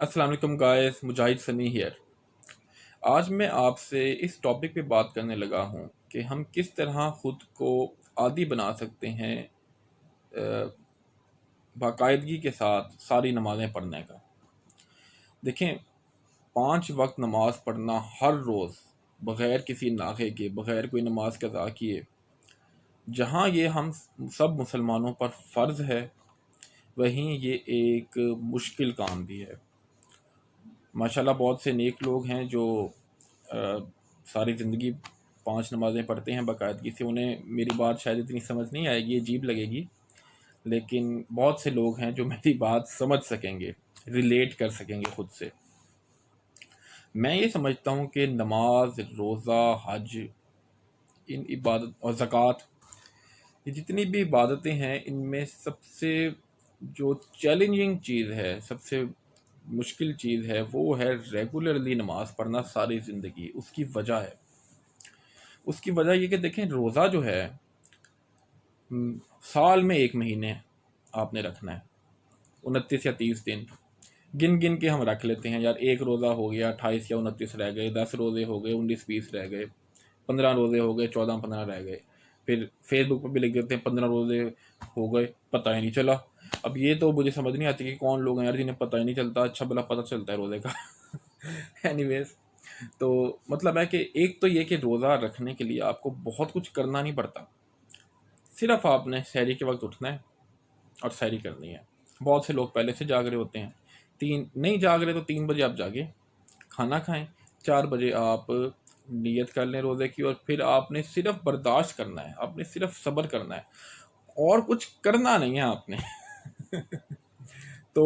अस्सलाम वालेकुम guys, Mujahid Sunny here. आज मैं आपसे इस टॉपिक पे बात करने लगा हूँ कि हम किस तरह ख़ुद को आदी बना सकते हैं बाकायदगी के साथ सारी नमाज़ें पढ़ने का। देखें, 5 वक्त नमाज पढ़ना हर रोज़ बग़ैर किसी नागे के, बग़ैर कोई नमाज कज़ा किए, जहाँ ये हम सब मुसलमानों पर फ़र्ज़ है, वहीं ये एक मुश्किल काम भी है। माशाल्लाह बहुत से नेक लोग हैं जो सारी ज़िंदगी 5 नमाज़ें पढ़ते हैं बाकायदगी से। उन्हें मेरी बात शायद इतनी समझ नहीं आएगी, अजीब लगेगी, लेकिन बहुत से लोग हैं जो मेरी बात समझ सकेंगे, रिलेट कर सकेंगे ख़ुद से। मैं ये समझता हूँ कि नमाज, रोज़ा, हज, इन इबादत और ज़कात, ये जितनी भी इबादतें हैं, इनमें सबसे जो चैलेंजिंग चीज़ है, सबसे मुश्किल चीज़ है, वो है रेगुलरली नमाज़ पढ़ना सारी ज़िंदगी। उसकी वजह ये कि देखें, रोज़ा जो है साल में 1 महीने आपने रखना है, 29 या 30 दिन गिन गिन के हम रख लेते हैं। यार, एक रोज़ा हो गया, 28 या 29 रह गए, 10 रोज़े हो गए, 19-20 रह गए, 15 रोज़े हो गए, 14-15 रह गए। फिर फेसबुक पर भी लिख देते हैं 15 रोज़े हो गए, पता ही नहीं चला। अब ये तो मुझे समझ नहीं आती कि कौन लोग हैं यार जिन्हें पता ही नहीं चलता। अच्छा भला पता चलता है रोज़े का। एनीवेज, तो मतलब है कि एक तो ये कि रोज़ा रखने के लिए आपको बहुत कुछ करना नहीं पड़ता, सिर्फ आपने सहरी के वक्त उठना है और सहरी करनी है। बहुत से लोग पहले से जाग रहे होते हैं, 3 नहीं जाग रहे तो 3 बजे आप जागे, खाना खाएं, 4 बजे आप नियत कर लें रोज़े की, और फिर आपने सिर्फ बर्दाश्त करना है, आपने सिर्फ सब्र करना है, और कुछ करना नहीं है आपने। तो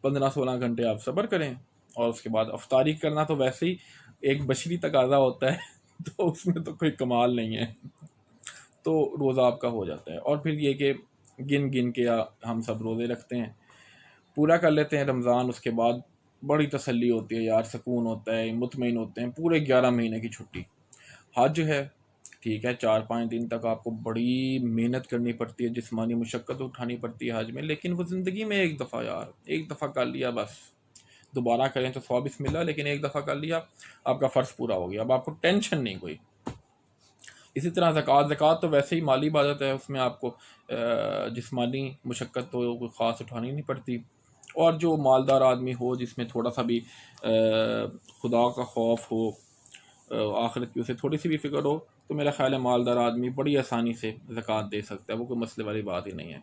15-16 घंटे आप सब्र करें, और उसके बाद अफ्तारी करना तो वैसे ही एक बशरी तकाजा होता है, तो उसमें तो कोई कमाल नहीं है। तो रोज़ा आपका हो जाता है, और फिर ये कि गिन गिन के हम सब रोज़े रखते हैं, पूरा कर लेते हैं रमज़ान। उसके बाद बड़ी तसल्ली होती है यार, सुकून होता है, मुतमईन होते हैं, पूरे 11 महीने की छुट्टी। हज है, ठीक है, 4-5 दिन तक आपको बड़ी मेहनत करनी पड़ती है, जिस्मानी मुशक्क़त उठानी पड़ती है हज में, लेकिन वो ज़िंदगी में एक दफ़ा यार, एक दफ़ा कर लिया बस, दोबारा करें तो 100 बिस्मिल्लाह, लेकिन एक दफ़ा कर लिया, आपका फ़र्ज़ पूरा हो गया, अब आपको टेंशन नहीं कोई। इसी तरह ज़कात तो वैसे ही माली इबादत है, उसमें आपको जिस्मानी मुशक्क़त तो कोई ख़ास उठानी नहीं पड़ती। और जो मालदार आदमी हो, जिसमें थोड़ा सा भी खुदा का खौफ हो, आखिरत की उसे थोड़ी सी भी फ़िक्र हो, तो मेरा ख़्याल है मालदार आदमी बड़ी आसानी से ज़कात दे सकता है, वो कोई मसले वाली बात ही नहीं है।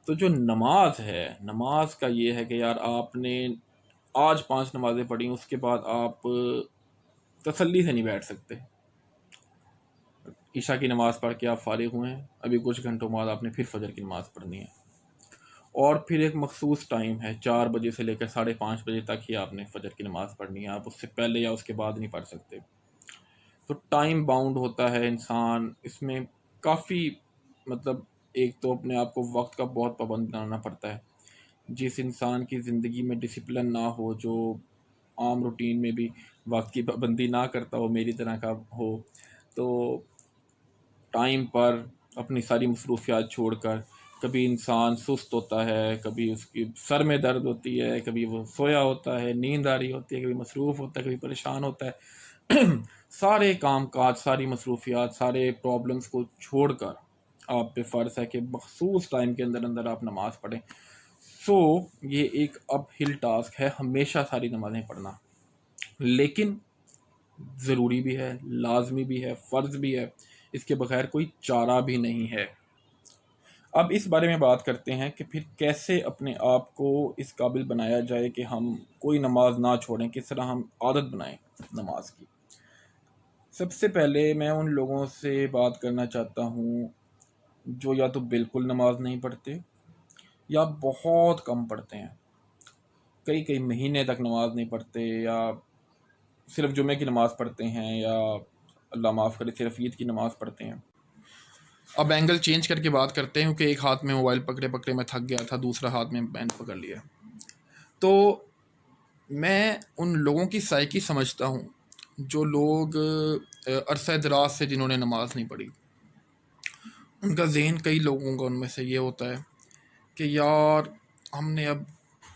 तो जो नमाज है, नमाज का ये है कि यार आपने आज 5 नमाज़ें पढ़ी, उसके बाद आप तसल्ली से नहीं बैठ सकते। ईशा की नमाज़ पढ़ के आप फ़ारिग हुए हैं, अभी कुछ घंटों बाद आपने फिर फ़जर की नमाज़ पढ़नी है, और फिर एक मखसूस टाइम है, 4 बजे से लेकर 5:30 बजे तक ही आपने फ़जर की नमाज़ पढ़नी है, आप उससे पहले या उसके बाद नहीं पढ़ सकते। तो टाइम बाउंड होता है इंसान इसमें, काफ़ी मतलब एक तो अपने आप को वक्त का बहुत पाबंद बनाना पड़ता है। जिस इंसान की ज़िंदगी में डिसिप्लिन ना हो, जो आम रूटीन में भी वक्त की पाबंदी ना करता हो, मेरी तरह का हो, तो टाइम पर अपनी सारी मसरूफियात छोड़कर, कभी इंसान सुस्त होता है, कभी उसकी सर में दर्द होती है, कभी वो सोया होता है, नींद आ रही होती है, कभी मसरूफ़ होता है, कभी परेशान होता है। सारे काम काज, सारी मसरूफियात, सारे प्रॉब्लम्स को छोड़कर आप पे फ़र्ज़ है कि मखसूस टाइम के अंदर अंदर आप नमाज़ पढ़ें। सो ये एक अप हिल टास्क है हमेशा सारी नमाज़ें पढ़ना, लेकिन ज़रूरी भी है, लाज़मी भी है, फ़र्ज़ भी है, इसके बगैर कोई चारा भी नहीं है। अब इस बारे में बात करते हैं कि फिर कैसे अपने आप को इस काबिल बनाया जाए कि हम कोई नमाज ना छोड़ें, किस तरह हम आदत बनाएं नमाज की। सबसे पहले मैं उन लोगों से बात करना चाहता हूँ जो या तो बिल्कुल नमाज नहीं पढ़ते या बहुत कम पढ़ते हैं, कई कई महीने तक नमाज नहीं पढ़ते, या सिर्फ जुमे की नमाज़ पढ़ते हैं, या अल्लाह माफ़ करे सिर्फ ईद की नमाज़ पढ़ते हैं। अब एंगल चेंज करके बात करते हैं, क्योंकि एक हाथ में मोबाइल पकड़े पकड़े मैं थक गया था, दूसरा हाथ में पेन पकड़ लिया। तो मैं उन लोगों की साइकी समझता हूँ जो लोग अरसा दराज से जिन्होंने नमाज नहीं पढ़ी, उनका जहन, कई लोगों का उनमें से ये होता है कि यार हमने अब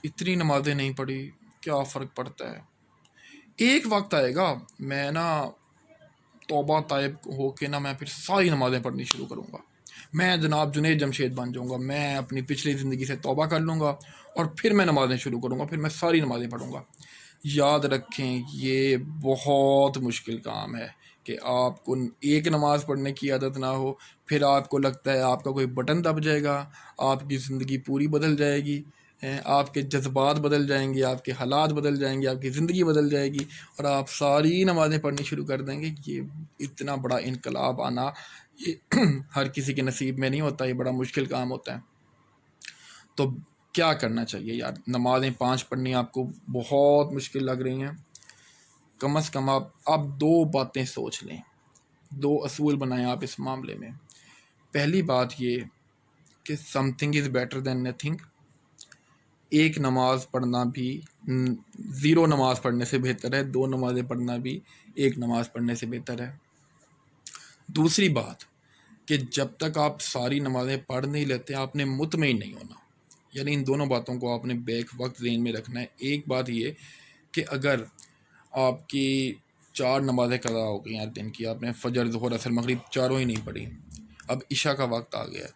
इतनी नमाज़ें नहीं पढ़ी, क्या फ़र्क पड़ता है। एक वक्त आएगा मैं ना तौबा ताइब होके ना मैं फिर सारी नमाज़ें पढ़नी शुरू करूँगा। मैं जनाब जुनैद जमशेद बन जाऊँगा। मैं अपनी पिछली ज़िंदगी से तौबा कर लूँगा और फिर मैं नमाज़ें शुरू करूँगा, फिर मैं सारी नमाज़ें पढ़ूँगा। याद रखें, ये बहुत मुश्किल काम है कि आपको एक नमाज़ पढ़ने की आदत ना हो, फिर आपको लगता है आपका कोई बटन दब जाएगा, आपकी ज़िंदगी पूरी बदल जाएगी, आपके जज्बात बदल जाएंगे, आपके हालात बदल जाएंगे, आपकी ज़िंदगी बदल जाएगी और आप सारी नमाज़ें पढ़नी शुरू कर देंगे। ये इतना बड़ा इनकलाब आना ये हर किसी के नसीब में नहीं होता, ये बड़ा मुश्किल काम होता है। तो क्या करना चाहिए यार? नमाज़ें 5 पढ़नी आपको बहुत मुश्किल लग रही हैं, कम से कम आप 2 बातें सोच लें, 2 असूल बनाएं आप इस मामले में। पहली बात ये कि something is better than nothing. एक नमाज़ पढ़ना भी 0 नमाज़ पढ़ने से बेहतर है, 2 नमाज़ें पढ़ना भी 1 नमाज़ पढ़ने से बेहतर है। दूसरी बात कि जब तक आप सारी नमाज़ें पढ़ नहीं लेते, आपने मुतमईन नहीं होना। यानी इन दोनों बातों को आपने बेक वक्त ज़हन में रखना है। एक बात ये कि अगर आपकी 4 नमाज़ें कज़ा हो गई हैं दिन की, आपने फ़जर, ज़ुहर, असर, मगरिब चारों ही नहीं पढ़ी, अब इशा का वक्त आ गया है,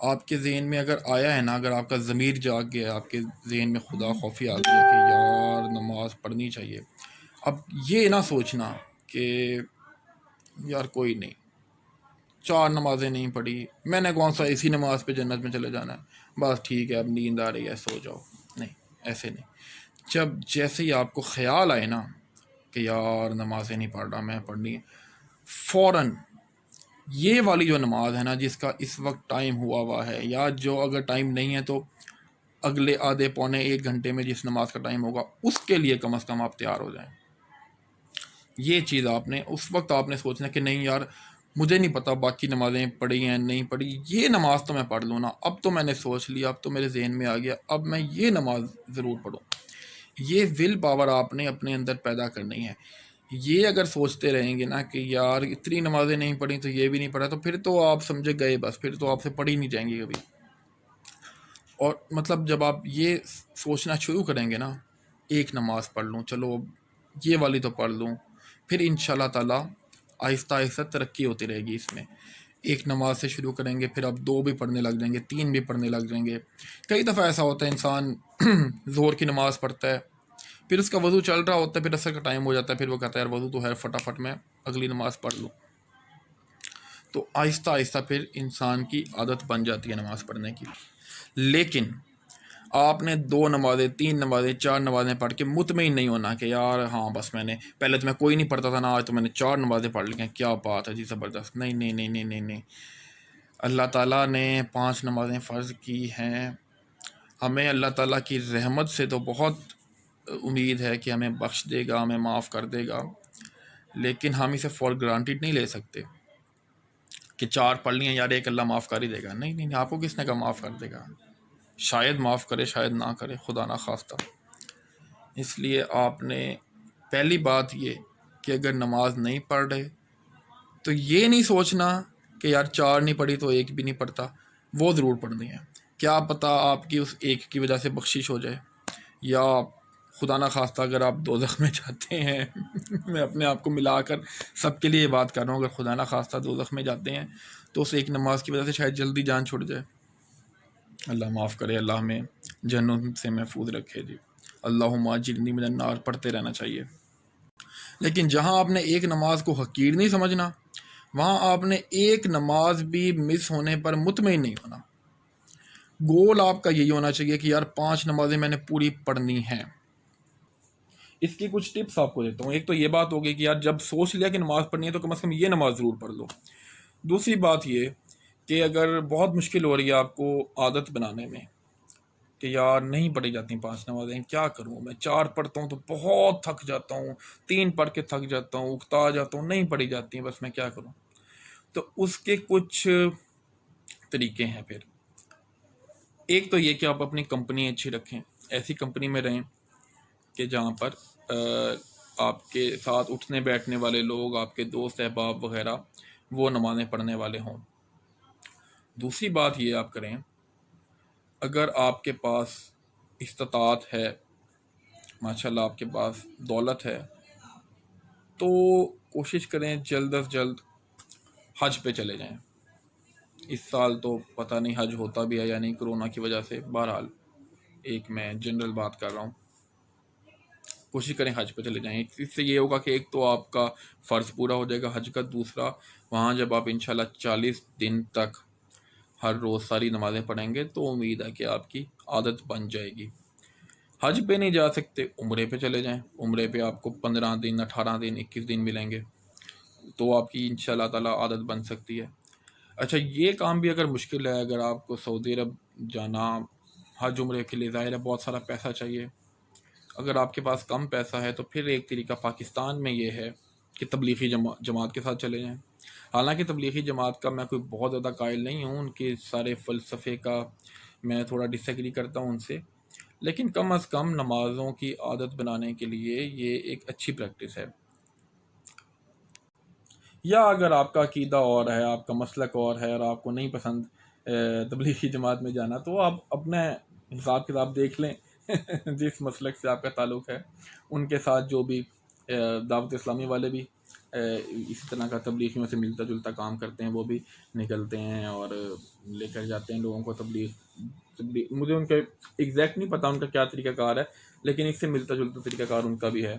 आपके ज़हन में अगर आया है ना, अगर आपका ज़मीर जाग गया, आपके ज़हन में खुदा खौफी आ गया कि यार नमाज़ पढ़नी चाहिए, अब ये ना सोचना कि यार कोई नहीं, 4 नमाज़ें नहीं पढ़ी, मैंने कौन सा इसी नमाज पे जन्नत में चले जाना है, बस ठीक है अब नींद आ रही है सो जाओ। नहीं, ऐसे नहीं। जब जैसे ही आपको ख्याल आए ना कि यार नमाज़ें नहीं पढ़ रहा, मैं पढ़नी है, फ़ौरन ये वाली जो नमाज है ना जिसका इस वक्त टाइम हुआ है, या जो अगर टाइम नहीं है तो अगले आधे पौने 1 घंटे में जिस नमाज का टाइम होगा उसके लिए कम से कम आप तैयार हो जाएं। ये चीज़ आपने उस वक्त आपने सोचना कि नहीं यार मुझे नहीं पता बाकी नमाज़ें पढ़ी हैं नहीं पढ़ी, ये नमाज तो मैं पढ़ लूँ ना, अब तो मैंने सोच लिया, अब तो मेरे जहन में आ गया, अब मैं ये नमाज ज़रूर पढ़ूँ। ये विल पावर आपने अपने अंदर पैदा करनी है। ये अगर सोचते रहेंगे ना कि यार इतनी नमाज़ें नहीं पढ़ी तो ये भी नहीं पढ़ा, तो फिर तो आप समझे गए, बस फिर तो आपसे पढ़ी नहीं जाएंगी कभी। और मतलब जब आप ये सोचना शुरू करेंगे ना, एक नमाज़ पढ़ लूँ, चलो अब ये वाली तो पढ़ लूँ, फिर इंशाल्लाह ताला आहिस्ता आहिस्ता तरक्की होती रहेगी इसमें। एक नमाज से शुरू करेंगे, फिर आप 2 भी पढ़ने लग जाएंगे, 3 भी पढ़ने लग जाएंगे। कई दफ़ा ऐसा होता है इंसान ज़ोहर की नमाज़ पढ़ता है, फिर उसका वज़ू चल रहा होता है, फिर असर का टाइम हो जाता है, फिर वो कहता है यार वज़ू तो है, फटाफट मैं अगली नमाज़ पढ़ लूँ। तो आहिस्ता आहिस्ता फिर इंसान की आदत बन जाती है नमाज़ पढ़ने की। लेकिन आपने 2 नमाज़ें, 3 नमाज़ें, 4 नमाज़ें पढ़ के मुतमईन नहीं होना कि यार हाँ बस मैंने पहले तो मैं कोई नहीं पढ़ता था ना, आज तो मैंने 4 नमाज़ें पढ़ ली हैं, क्या बात है जी, ज़बरदस्त। नहीं नहीं नहीं नहीं नहीं नहीं, अल्लाह ताला ने 5 नमाज़ें फ़र्ज़ की हैं। हमें अल्लाह ताला की रहमत से तो बहुत उम्मीद है कि हमें बख्श देगा, हमें माफ़ कर देगा, लेकिन हम इसे फॉर ग्रांटेड नहीं ले सकते कि 4 पढ़ लिए यार एक अल्लाह माफ़ कर ही देगा। नहीं नहीं, आपको किसने कहा माफ़ कर देगा? शायद माफ़ करे, शायद ना करे, खुदा ना खास्ता। इसलिए आपने पहली बात ये कि अगर नमाज नहीं पढ़ रहे तो ये नहीं सोचना कि यार 4 नहीं पढ़ी तो 1 भी नहीं पढ़ता, वो ज़रूर पढ़नी है। क्या पता आपकी उस 1 की वजह से बख्शिश हो जाए, या खुदा ना खास्ता अगर आप दोज़ख में जाते हैं मैं अपने आप को मिलाकर सबके लिए बात कर रहा हूँ, अगर खुदा ना खास्ता दोज़ख में जाते हैं तो उस एक नमाज की वजह से शायद जल्दी जान छुट जाए। अल्लाह माफ़ करे, अल्लाह हमें जहन्नुम से महफूज रखे जी। अल्लाहुम्मा अजिरनी मिनन नार पढ़ते रहना चाहिए। लेकिन जहाँ आपने एक नमाज को हकीर नहीं समझना, वहाँ आपने एक नमाज भी मिस होने पर मुतमईन नहीं होना। गोल आपका यही होना चाहिए कि यार 5 नमाजें मैंने पूरी पढ़नी हैं। इसकी कुछ टिप्स आपको देता हूँ। एक तो ये बात होगी कि यार जब सोच लिया कि नमाज़ पढ़नी है तो कम से कम ये नमाज ज़रूर पढ़ लो। दूसरी बात ये कि अगर बहुत मुश्किल हो रही है आपको आदत बनाने में कि यार नहीं पढ़ी जाती 5 नमाज़ें, क्या करूँ मैं, 4 पढ़ता हूँ तो बहुत थक जाता हूँ, 3 पढ़ के थक जाता हूँ, उकता जाता हूँ, नहीं पढ़ी जाती हैं, बस मैं क्या करूँ? तो उसके कुछ तरीके हैं फिर। एक तो ये कि आप अपनी कंपनी अच्छी रखें, ऐसी कंपनी में रहें कि जहाँ पर आपके साथ उठने बैठने वाले लोग, आपके दोस्त अहबाब वगैरह, वो नमाज़ें पढ़ने वाले हों। दूसरी बात ये आप करें, अगर आपके पास इस्तात है माशाल्लाह आपके पास दौलत है, तो कोशिश करें जल्द अज जल्द हज पे चले जाएं। इस साल तो पता नहीं हज होता भी है या नहीं कोरोना की वजह से। बहरहाल एक मैं जनरल बात कर रहा हूँ, कोशिश करें हज पे चले जाएं। इससे ये होगा कि एक तो आपका फ़र्ज़ पूरा हो जाएगा हज का, दूसरा वहाँ जब आप इंशाल्लाह 40 दिन तक हर रोज़ सारी नमाज़ें पढ़ेंगे तो उम्मीद है कि आपकी आदत बन जाएगी। हज पे नहीं जा सकते, उम्रे पे चले जाएं। उम्रे पे आपको 15 दिन, 18 दिन, 21 दिन मिलेंगे, तो आपकी इंशाल्लाह ताला आदत बन सकती है। अच्छा, ये काम भी अगर मुश्किल है, अगर आपको सऊदी अरब जाना हज उम्रे के लिए, ज़ाहिर है बहुत सारा पैसा चाहिए। अगर आपके पास कम पैसा है तो फिर एक तरीका पाकिस्तान में ये है कि तबलीगी जमात के साथ चले जाएं। हालांकि तबलीगी जमात का मैं कोई बहुत ज़्यादा कायल नहीं हूँ, उनके सारे फ़लसफ़े का मैं थोड़ा डिसएग्री करता हूँ उनसे, लेकिन कम अज़ कम नमाज़ों की आदत बनाने के लिए ये एक अच्छी प्रैक्टिस है। या अगर आपका अकीदा और है, आपका मसलक और है और आपको नहीं पसंद तबलीगी जमात में जाना, तो आप अपने हिसाब किताब देख लें जिस मसलक से आपका ताल्लुक़ है उनके साथ जो भी दावत इस्लामी वाले भी इसी तरह का तबलीगियों से मिलता जुलता काम करते हैं, वो भी निकलते हैं और लेकर जाते हैं लोगों को तबलीग। मुझे उनका एग्जैक्ट नहीं पता उनका क्या तरीक़ाकार है, लेकिन इससे मिलता जुलता तरीक़ाकार उनका भी है।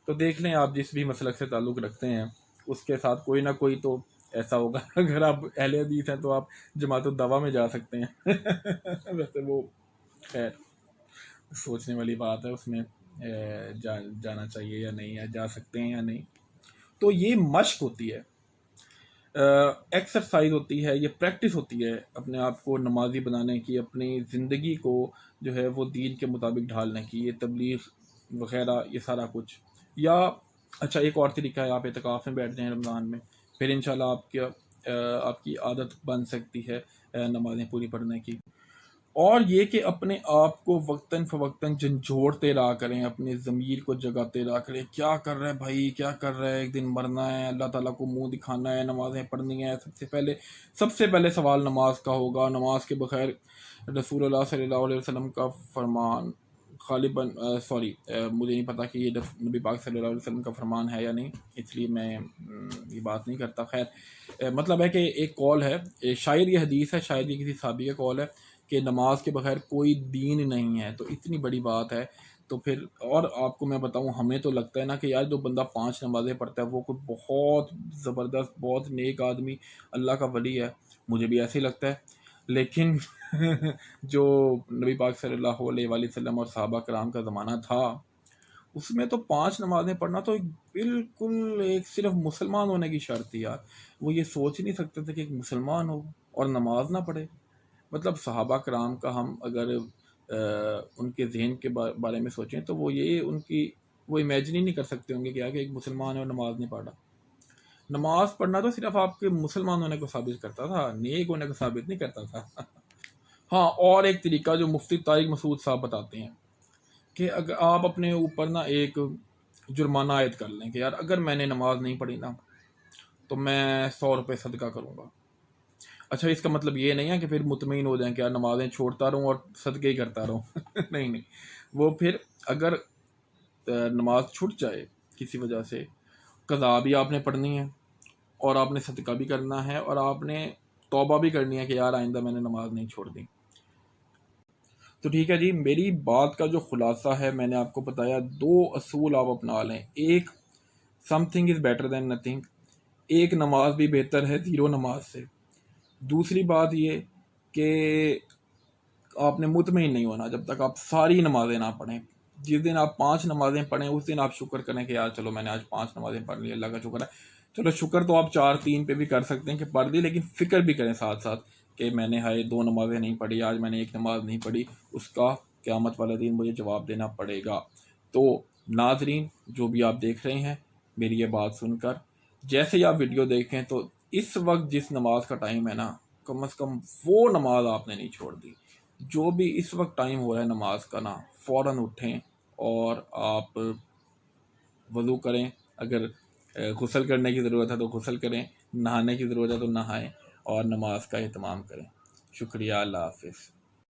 तो देख लें आप जिस भी मसलक से ताल्लुक़ रखते हैं उसके साथ कोई ना कोई तो ऐसा होगा। अगर आप अहले हदीस हैं तो आप जमात दवा में जा सकते हैं वैसे वो खैर सोचने वाली बात है, उसमें जाना चाहिए या नहीं, या जा सकते हैं या नहीं। तो ये मश्क होती है, एक्सरसाइज होती है, ये प्रैक्टिस होती है अपने आप को नमाजी बनाने की, अपनी ज़िंदगी को जो है वो दीन के मुताबिक ढालने की, ये तबलीग वगैरह ये सारा कुछ। या अच्छा, एक और तरीका है, आप एतकाफ़ में बैठ जाएं रमज़ान में, फिर इंशाल्लाह आपकी आदत बन सकती है नमाज़ें पूरी पढ़ने की। और ये कि अपने आप को वक्तन फ़वक्तन झंझोड़ते रहा करें, अपने ज़मीर को जगाते रहा करें, क्या कर रहा है भाई, क्या कर रहा है, एक दिन मरना है, अल्लाह ताला को मुंह दिखाना है, नमाज़ें पढ़नी है। सबसे पहले सवाल नमाज का होगा। नमाज के बगैर रसूलुल्लाह सल्लल्लाहु अलैहि वसल्लम का फरमान गालिबन सॉरी मुझे नहीं पता कि ये नबी पाक सल्लल्लाहु अलैहि वसल्लम का फरमान है या नहीं, इसलिए मैं ये बात नहीं करता। खैर मतलब है कि एक कौल है, शायद ये हदीस है, शायद ये किसी साहबी का कौल है कि नमाज के बगैर कोई दीन नहीं है। तो इतनी बड़ी बात है तो फिर, और आपको मैं बताऊं, हमें तो लगता है ना कि यार जो बंदा 5 नमाज़ें पढ़ता है वो कोई बहुत ज़बरदस्त, बहुत नेक आदमी, अल्लाह का वली है। मुझे भी ऐसे ही लगता है, लेकिन जो नबी पाक सल्लल्लाहु अलैहि वसल्लम और सहाबा कराम का ज़माना था उसमें तो 5 नमाज़ें पढ़ना तो बिल्कुल एक सिर्फ मुसलमान होने की शर्त थी यार। वो ये सोच ही नहीं सकते थे कि एक मुसलमान हो और नमाज ना पढ़े। मतलब सहाबा कराम का हम अगर उनके जहन के बारे में सोचें तो वो इमेजिन ही नहीं कर सकते होंगे कि आगे एक मुसलमान है और नमाज नहीं पढ़ा। नमाज पढ़ना तो सिर्फ आपके मुसलमान होने को साबित करता था, नेक होने को साबित नहीं करता था। हाँ, और एक तरीका जो मुफ्ती तारिक मसूद साहब बताते हैं कि अगर आप अपने ऊपर ना एक जुर्माना आयद कर लें कि यार अगर मैंने नमाज नहीं पढ़ी ना तो मैं 100 रुपये सदका करूँगा। अच्छा, इसका मतलब ये नहीं है कि फिर मुतमईन हो जाएं कि यार नमाज़ें छोड़ता रहूं और सदक़े ही करता रहूं नहीं नहीं, वो फिर अगर नमाज छूट जाए किसी वजह से, क़ज़ा भी आपने पढ़नी है और आपने सदका भी करना है और आपने तौबा भी करनी है कि यार आइंदा मैंने नमाज नहीं छोड़ दी। तो ठीक है जी, मेरी बात का जो खुलासा है मैंने आपको बताया। 2 असूल आप अपना लें। एक, something is better than nothing, एक नमाज भी बेहतर है 0 नमाज से। दूसरी बात ये कि आपने मुतमईन नहीं होना जब तक आप सारी नमाज़ें ना पढ़ें। जिस दिन आप 5 नमाज़ें पढ़ें उस दिन आप शुक्र करें कि यार चलो मैंने आज 5 नमाज़ें पढ़ ली, अल्लाह का शुक्र है। चलो शुक्र तो आप 4-3 पे भी कर सकते हैं कि पढ़ दी, लेकिन फ़िक्र भी करें साथ साथ कि मैंने 2 नमाज़ें नहीं पढ़ी, आज मैंने 1 नमाज़ नहीं पढ़ी, उसका क़यामत वाले दिन मुझे जवाब देना पड़ेगा। तो नाज़रीन, जो भी आप देख रहे हैं मेरी ये बात सुनकर, जैसे ही आप वीडियो देखें तो इस वक्त जिस नमाज का टाइम है ना, कम से कम वो नमाज आपने नहीं छोड़ दी। जो भी इस वक्त टाइम हो रहा है नमाज का ना, फ़ौरन उठें और आप वज़ू करें। अगर गुस्ल करने की ज़रूरत है तो गुस्ल करें, नहाने की ज़रूरत है तो नहाएं और नमाज का एहतमाम करें। शुक्रिया, अल्लाह हाफ़िज़।